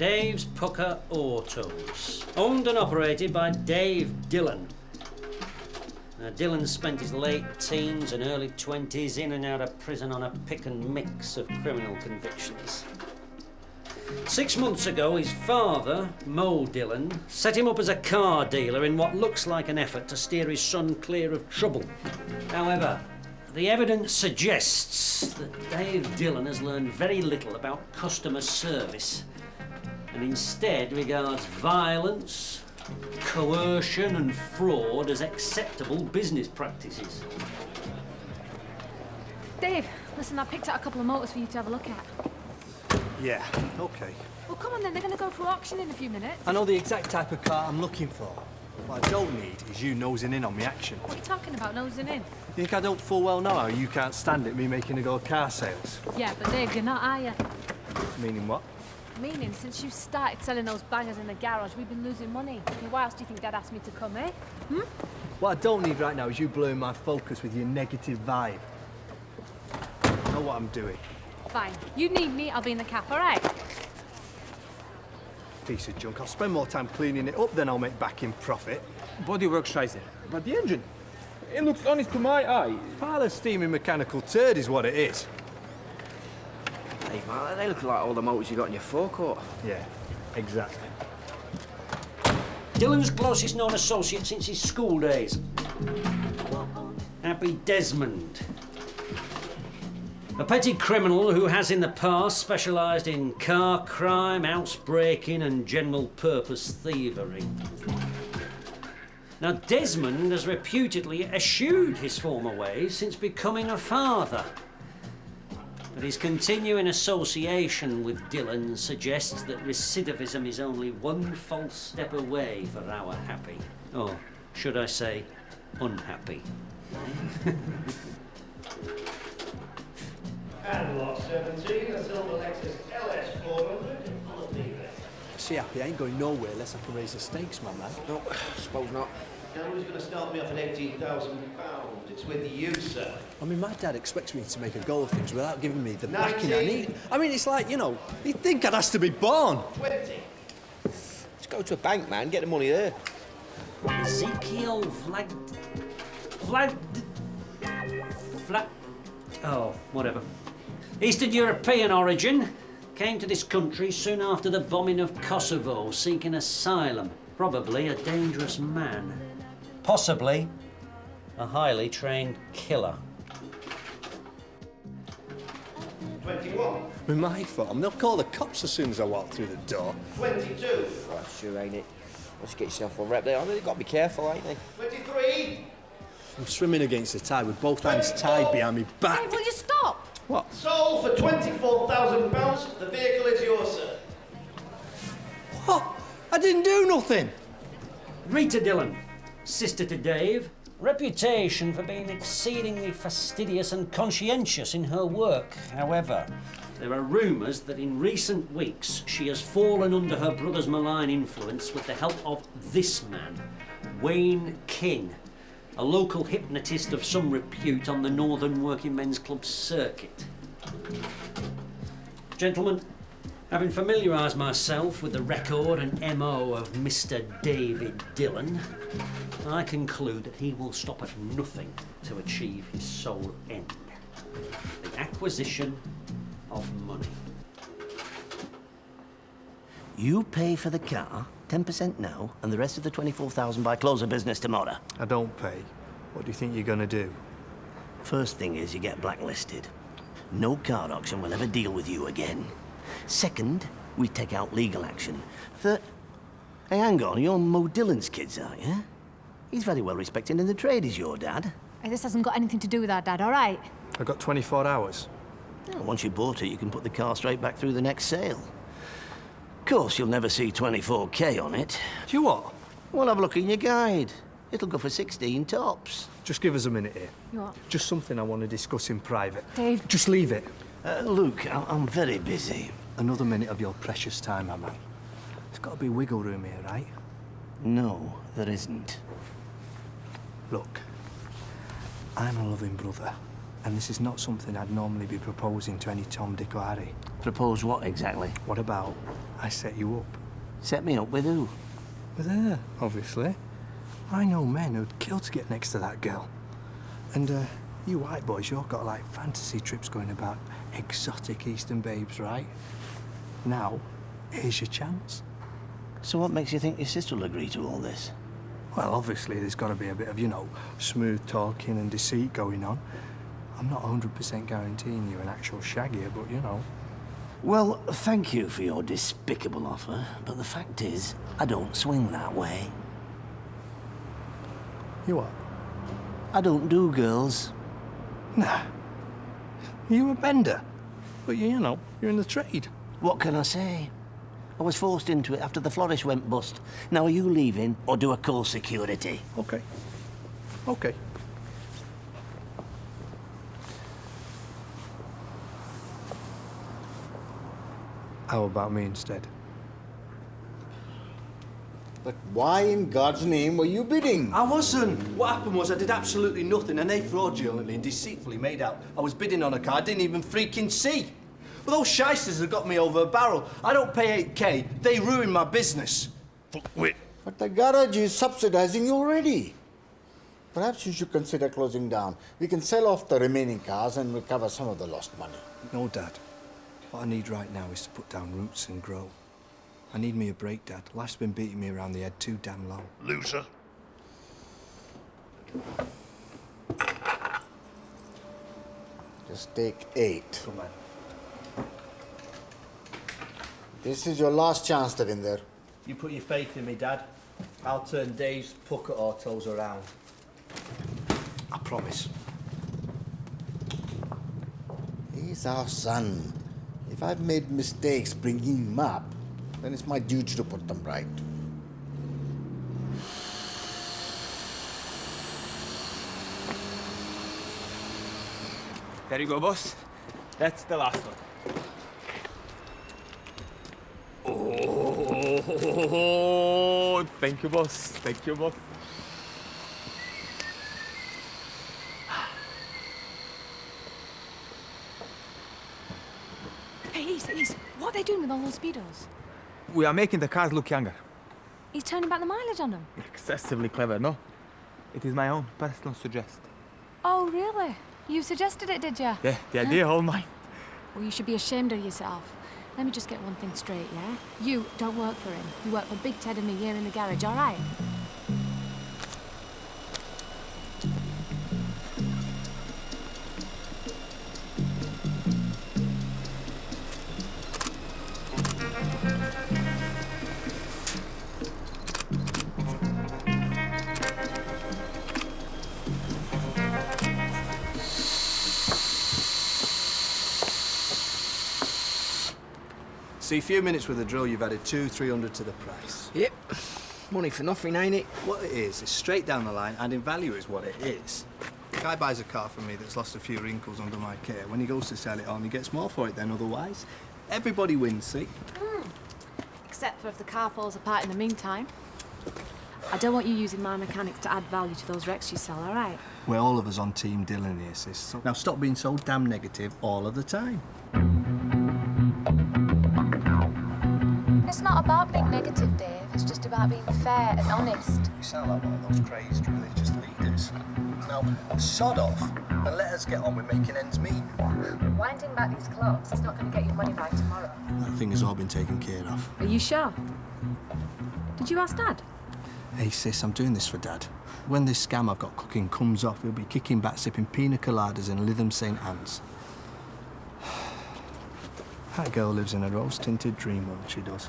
Dave's Pucker Autos. Owned and operated by Dave Dillon. Now, Dillon spent his late teens and early 20s in and out of prison on a pick and mix of criminal convictions. 6 months ago, his father, Mo Dillon, set him up as a car dealer in what looks like an effort to steer his son clear of trouble. However, the evidence suggests that Dave Dillon has learned very little about customer service and instead regards violence, coercion and fraud as acceptable business practices. Dave, listen, I picked out a couple of motors for you to have a look at. Yeah, okay. Well, come on then, they're going to go through auction in a few minutes. I know the exact type of car I'm looking for. What I don't need is you nosing in on my action. What are you talking about, nosing in? You think I don't full well know how you can't stand it, me making a go of car sales? Yeah, but Dave, you're not, are you? Meaning what? Meaning, since you started selling those bangers in the garage, we've been losing money. Why else do you think Dad asked me to come, eh? What I don't need right now is you blurring my focus with your negative vibe. I know what I'm doing. Fine. You need me, I'll be in the cafe, all right? Piece of junk. I'll spend more time cleaning it up than I'll make back in profit. Bodywork scheiße. But the engine, it looks honest to my eye. Pile of steaming mechanical turd is what it is. Hey, man, they look like all the motors you got in your forecourt. Yeah, exactly. Dillon's closest known associate since his school days. Happy Desmond. A petty criminal who has in the past specialised in car crime, housebreaking and general purpose thievery. Now, Desmond has reputedly eschewed his former ways since becoming a father. But his continuing association with Dillon suggests that recidivism is only one false step away for our happy. Or should I say, unhappy. And lot 17, a silver Lexus LS 400 on the lever. See, Happy, I ain't going nowhere unless I can raise the stakes, my man. No, suppose not. Now who's going to start me off at £18,000? It's with you, sir. I mean, my dad expects me to make a go of things without giving me the backing I need. I mean, it's like, you know, you'd think I'd ask to be born. 20. Just go to a bank, man, get the money there. Ezekiel oh, whatever. Eastern European origin, came to this country soon after the bombing of Kosovo, seeking asylum. Probably a dangerous man. Possibly a highly trained killer. 21. With my form, they'll call the cops as soon as I walk through the door. 22. Oh, sure, ain't it? Let's get yourself a rep there. I mean, you've got to be careful, ain't they? 23. I'm swimming against the tide with both hands tied behind me back. Dave, will you stop? What? Sold for £24,000. The vehicle is yours, sir. What? I didn't do nothing. Rita Dillon, sister to Dave, reputation for being exceedingly fastidious and conscientious in her work. However, there are rumours that in recent weeks she has fallen under her brother's malign influence with the help of this man, Wayne King, a local hypnotist of some repute on the Northern Working Men's Club circuit. Gentlemen, having familiarised myself with the record and MO of Mr. David Dillon, I conclude that he will stop at nothing to achieve his sole end, the acquisition of money. You pay for the car, 10% now, and the rest of the 24,000 by close of business tomorrow. I don't pay. What do you think you're going to do? First thing is you get blacklisted. No car auction will ever deal with you again. Second, we take out legal action. Third, hey, hang on, you're Mo Dillon's kids, aren't you? He's very well respected in the trade, is your dad. Hey, this hasn't got anything to do with our Dad, all right? I've got 24 hours. Well, once you bought it, you can put the car straight back through the next sale. Of course, you'll never see 24K on it. Do you what? Well, have a look in your guide. It'll go for 16 tops. Just give us a minute here. You what? Just something I want to discuss in private. Dave. Just leave it. Luke, I'm very busy. Another minute of your precious time, my man. There's got to be wiggle room here, right? No, there isn't. Look, I'm a loving brother, and this is not something I'd normally be proposing to any Tom, Dick or Harry. Propose what exactly? What about I set you up. Set me up with who? With her, obviously. I know men who'd kill to get next to that girl. And, you white boys, you've got, like, fantasy trips going about exotic Eastern babes, right? Now, here's your chance. So what makes you think your sister will agree to all this? Well, obviously, there's got to be a bit of, you know, smooth talking and deceit going on. I'm not 100% guaranteeing you an actual shag here, but, you know. Well, thank you for your despicable offer, but the fact is, I don't swing that way. You what? I don't do girls. Nah. You're a bender. But, you know, you're in the trade. What can I say? I was forced into it after the florist went bust. Now, are you leaving or do I call security? Okay. Okay. How about me instead? But why in God's name were you bidding? I wasn't. What happened was I did absolutely nothing, and they fraudulently and deceitfully made out I was bidding on a car I didn't even freaking see. But those shysters have got me over a barrel. I don't pay 8K. They ruined my business. Wait. But the garage is subsidizing you already. Perhaps you should consider closing down. We can sell off the remaining cars and recover some of the lost money. No, Dad. What I need right now is to put down roots and grow. I need me a break, Dad. Life's been beating me around the head too damn long. Loser. Just take 8. Come on. This is your last chance, Devinder. You put your faith in me, Dad. I'll turn Dave's pucker autos around. I promise. He's our son. If I've made mistakes bringing him up, then it's my duty to put them right. There you go, boss. That's the last one. Oh, thank you, boss. Thank you, boss. Hey, East, what are they doing with all those speedos? We are making the cars look younger. He's turning back the mileage on them. Excessively clever, no? It is my own personal suggestion. Oh, really? You suggested it, did you? Yeah, the idea all mine. Well, you should be ashamed of yourself. Let me just get one thing straight, yeah? You don't work for him. You work for Big Ted and me here in the garage, all right? See, a few minutes with the drill, you've added 200-300 to the price. Yep. Money for nothing, ain't it? What it is straight down the line, and in value is what it is. The guy buys a car from me that's lost a few wrinkles under my care. When he goes to sell it on, he gets more for it than otherwise. Everybody wins, see? Except for if the car falls apart in the meantime. I don't want you using my mechanics to add value to those wrecks you sell, all right? We're all of us on Team Dylan here, sis. So now stop being so damn negative all of the time. It's not about being negative, Dave. It's just about being fair and honest. You sound like one of those crazed religious leaders. Now, sod off and let us get on with making ends meet. Winding back these clocks is not going to get you money by tomorrow. That thing has all been taken care of. Are you sure? Did you ask Dad? Hey, sis, I'm doing this for Dad. When this scam I've got cooking comes off, he'll be kicking back, sipping pina coladas in Lytham St. Anne's. That girl lives in a rose-tinted dream world, she does.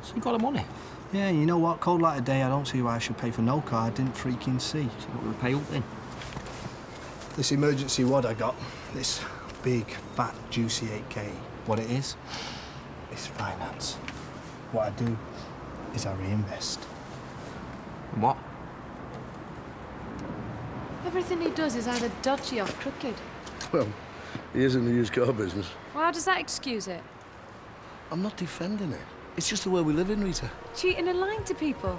So you got the money? Yeah, you know what? Cold light of day, I don't see why I should pay for no car I didn't freaking see. So what will we pay up then? This emergency wad I got, this big, fat, juicy 8K, what it is, it's finance. What I do is I reinvest. What? Everything he does is either dodgy or crooked. Well, he is in the used car business. Well, how does that excuse it? I'm not defending it. It's just the way we live in, Rita. Cheating and lying to people.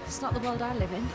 It's not the world I live in.